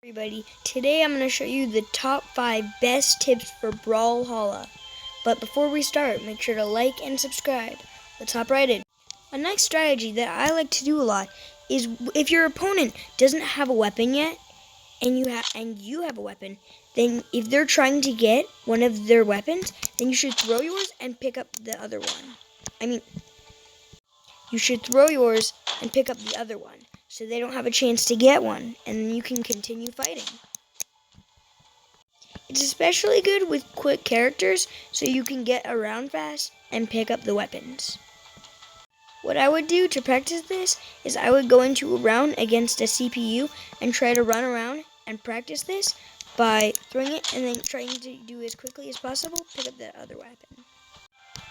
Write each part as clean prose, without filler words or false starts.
Everybody, today I'm going to show you the top 5 best tips for brawlhalla. But before we start, make sure to like and subscribe. Let's hop right in. A nice strategy that I like to do a lot is if your opponent doesn't have a weapon yet, and you have a weapon, then if they're trying to get one of their weapons, then you should throw yours and pick up the other one. You should throw yours and pick up the other one, so they don't have a chance to get one, and then you can continue fighting. It's especially good with quick characters, so you can get around fast and pick up the weapons. What I would do to practice this is I would go into a round against a CPU and try to run around and practice this by throwing it and then trying to do as quickly as possible, pick up the other weapon.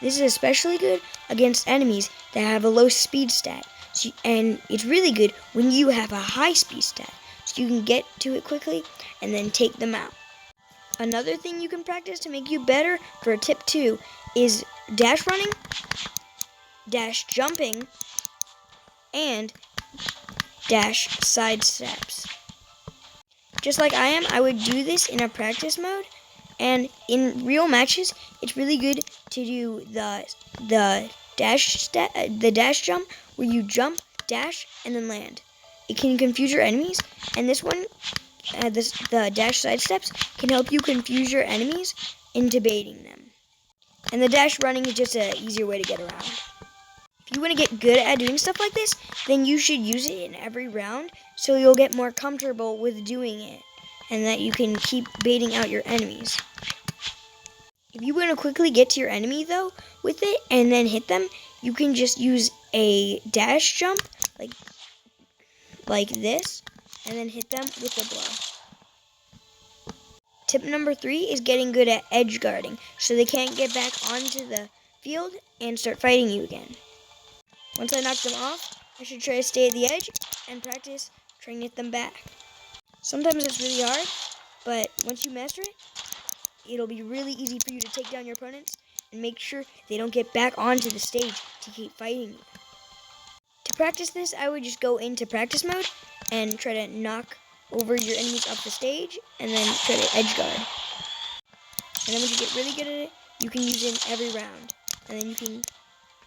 This is especially good against enemies that have a low speed stat, and it's really good when you have a high speed stat, so you can get to it quickly and then take them out. Another thing you can practice to make you better for tip 2 is dash running, dash jumping, and dash side steps. Just like I am, I would do this in a practice mode. And in real matches, it's really good to do the dash jump, where you jump, dash, and then land. It can confuse your enemies, and this one, the dash side steps, can help you confuse your enemies into baiting them. And the dash running is just an easier way to get around. If you want to get good at doing stuff like this, then you should use it in every round, so you'll get more comfortable with doing it, and that you can keep baiting out your enemies. If you want to quickly get to your enemy, though, with it and then hit them, you can just use a dash jump, like this, and then hit them with a blow. Tip number 3 is getting good at edge guarding, so they can't get back onto the field and start fighting you again. Once I knock them off, I should try to stay at the edge and practice trying to hit them back. Sometimes it's really hard, but once you master it, it'll be really easy for you to take down your opponents and make sure they don't get back onto the stage to keep fighting you. To practice this, I would just go into practice mode and try to knock over your enemies off the stage and then try to edge guard. And then when you get really good at it, you can use it in every round, and then you can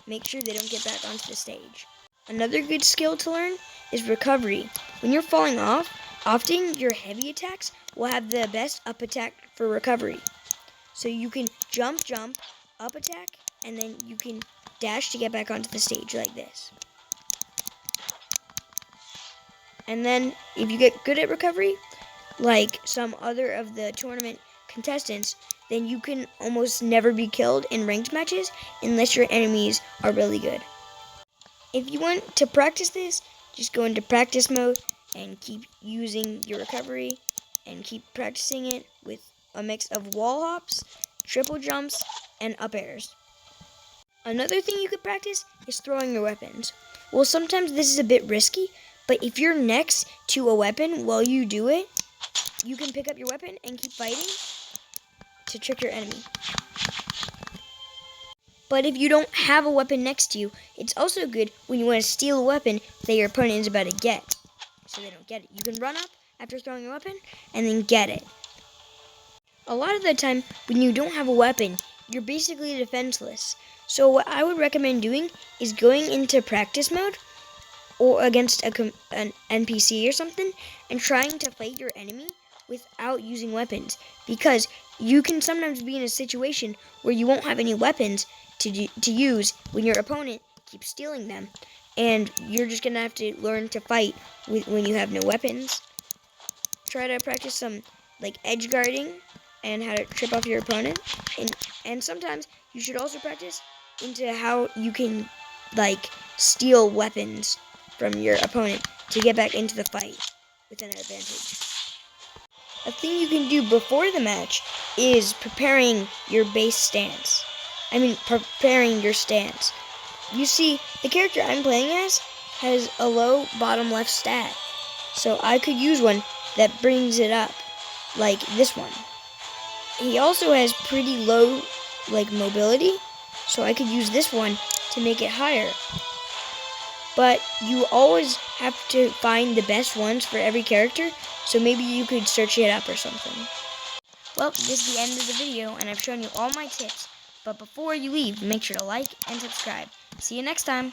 make sure they don't get back onto the stage. Another good skill to learn is recovery. When you're falling off, often your heavy attacks will have the best up attack for recovery. So you can jump, up attack, and then you can dash to get back onto the stage like this. And then if you get good at recovery, like some other of the tournament contestants, then you can almost never be killed in ranked matches unless your enemies are really good. If you want to practice this, just go into practice mode and keep using your recovery and keep practicing it with a mix of wall hops, triple jumps, and up airs. Another thing you could practice is throwing your weapons. Well, sometimes this is a bit risky, but if you're next to a weapon while you do it, you can pick up your weapon and keep fighting to trick your enemy. But if you don't have a weapon next to you, it's also good when you want to steal a weapon that your opponent is about to get, so they don't get it. You can run up after throwing your weapon and then get it. A lot of the time, when you don't have a weapon, you're basically defenseless. So what I would recommend doing is going into practice mode or against an NPC or something and trying to fight your enemy without using weapons, because you can sometimes be in a situation where you won't have any weapons to use when your opponent keeps stealing them, and you're just going to have to learn to fight when you have no weapons. Try to practice some edge guarding and how to trip off your opponent, and sometimes you should also practice into how you can steal weapons from your opponent to get back into the fight with an advantage. A thing you can do before the match is preparing your base stance. Preparing your stance. You see, the character I'm playing as has a low bottom left stat, so I could use one that brings it up, like this one. He also has pretty low mobility, so I could use this one to make it higher. But you always have to find the best ones for every character, so maybe you could search it up or something. Well, this is the end of the video, and I've shown you all my tips. But before you leave, make sure to like and subscribe. See you next time!